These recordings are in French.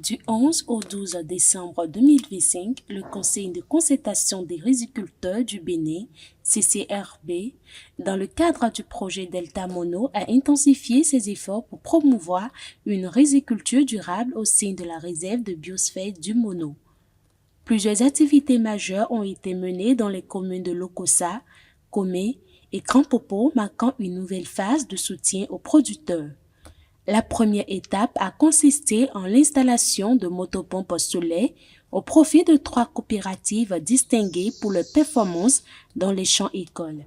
Du 11 au 12 décembre 2025, le Conseil de concertation des riziculteurs du Bénin, CCRB, dans le cadre du projet Delta Mono, a intensifié ses efforts pour promouvoir une riziculture durable au sein de la réserve de biosphère du Mono. Plusieurs activités majeures ont été menées dans les communes de Lokossa, Komé et Grand Popo, marquant une nouvelle phase de soutien aux producteurs. La première étape a consisté en l'installation de motopompes solaires au profit de 3 coopératives distinguées pour leurs performances dans les champs écoles.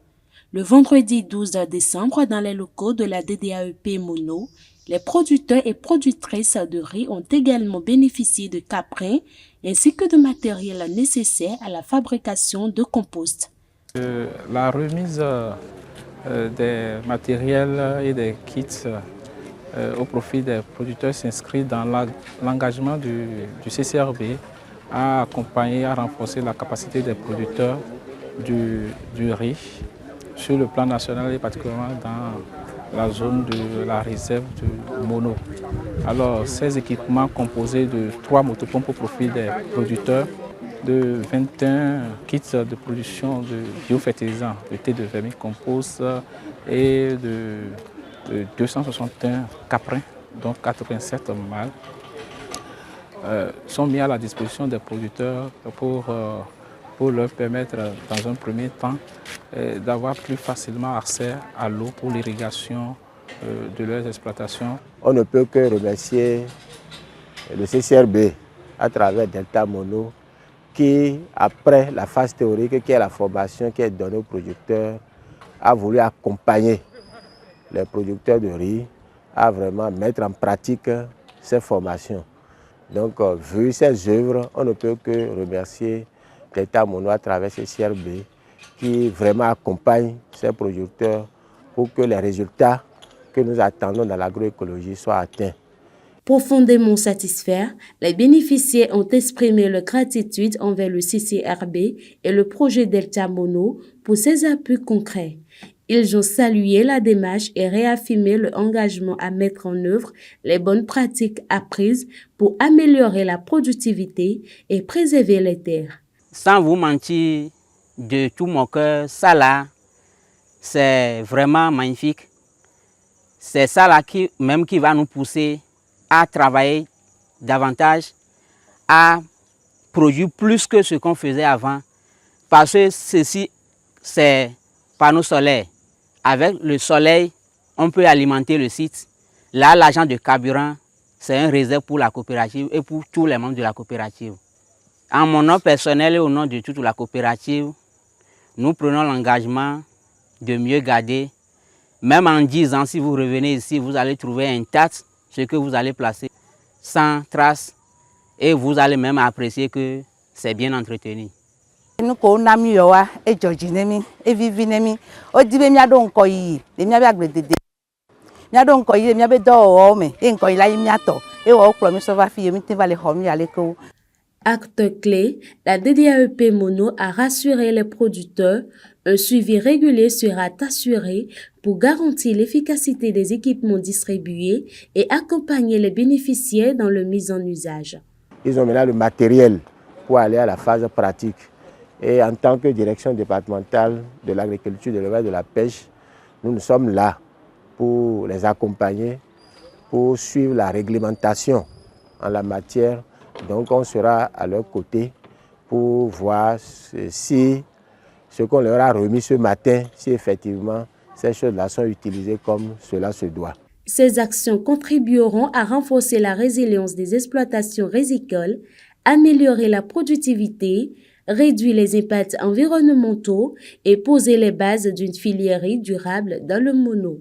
Le vendredi 12 décembre, dans les locaux de la DDAEP Mono, les producteurs et productrices de riz ont également bénéficié de caprins ainsi que de matériel nécessaire à la fabrication de compost. La remise des matériels et des kits au profit des producteurs s'inscrit dans l'engagement du CCRB à accompagner, à renforcer la capacité des producteurs du riz sur le plan national et particulièrement dans la zone de la réserve du Mono. Alors, ces équipements composés de 3 motopompes au profit des producteurs, de 21 kits de production de biofertilisants, de thé de vermicompost et de 261 caprins, dont 87 mâles, sont mis à la disposition des producteurs pour leur permettre, dans un premier temps, d'avoir plus facilement accès à l'eau pour l'irrigation de leurs exploitations. On ne peut que remercier le CCRB à travers Delta Mono qui, après la phase théorique, qui est la formation qui est donnée aux producteurs, a voulu accompagner les producteurs de riz à vraiment mettre en pratique ces formations. Donc, vu ces œuvres, on ne peut que remercier Delta Mono à travers ce CRB qui vraiment accompagne ces producteurs pour que les résultats que nous attendons dans l'agroécologie soient atteints. Profondément satisfaits, les bénéficiaires ont exprimé leur gratitude envers le CCRB et le projet Delta Mono pour ses appuis concrets. Ils ont salué la démarche et réaffirmé leur engagement à mettre en œuvre les bonnes pratiques apprises pour améliorer la productivité et préserver les terres. Sans vous mentir, de tout mon cœur, ça là, c'est vraiment magnifique. C'est ça là qui va nous pousser à travailler davantage, à produire plus que ce qu'on faisait avant. Parce que ceci, c'est panneaux solaires. Avec le soleil, on peut alimenter le site. Là, l'agent de carburant, c'est un réserve pour la coopérative et pour tous les membres de la coopérative. En mon nom personnel et au nom de toute la coopérative, nous prenons l'engagement de mieux garder. Même en 10 ans, si vous revenez ici, vous allez trouver intact ce que vous allez placer sans trace et vous allez même apprécier que c'est bien entretenu. Nous avons eu et Georginemi et Vivinemi. Au début, nous avons eu des miabagdes. Nous avons eu des miabedors, et nous avons eu et au premier sauvage fille, nous avons eu à l'école. Acte clé, la DDAEP Mono a rassuré les producteurs. Un suivi régulier sera assuré pour garantir l'efficacité des équipements distribués et accompagner les bénéficiaires dans leur mise en usage. Ils ont maintenant le matériel pour aller à la phase pratique. Et en tant que direction départementale de l'agriculture, de l'élevage et de la pêche, nous sommes là pour les accompagner, pour suivre la réglementation en la matière. Donc on sera à leur côté pour voir si ce qu'on leur a remis ce matin, si effectivement ces choses-là sont utilisées comme cela se doit. Ces actions contribueront à renforcer la résilience des exploitations rizicoles, améliorer la productivité, réduire les impacts environnementaux et poser les bases d'une filière durable dans le Mono.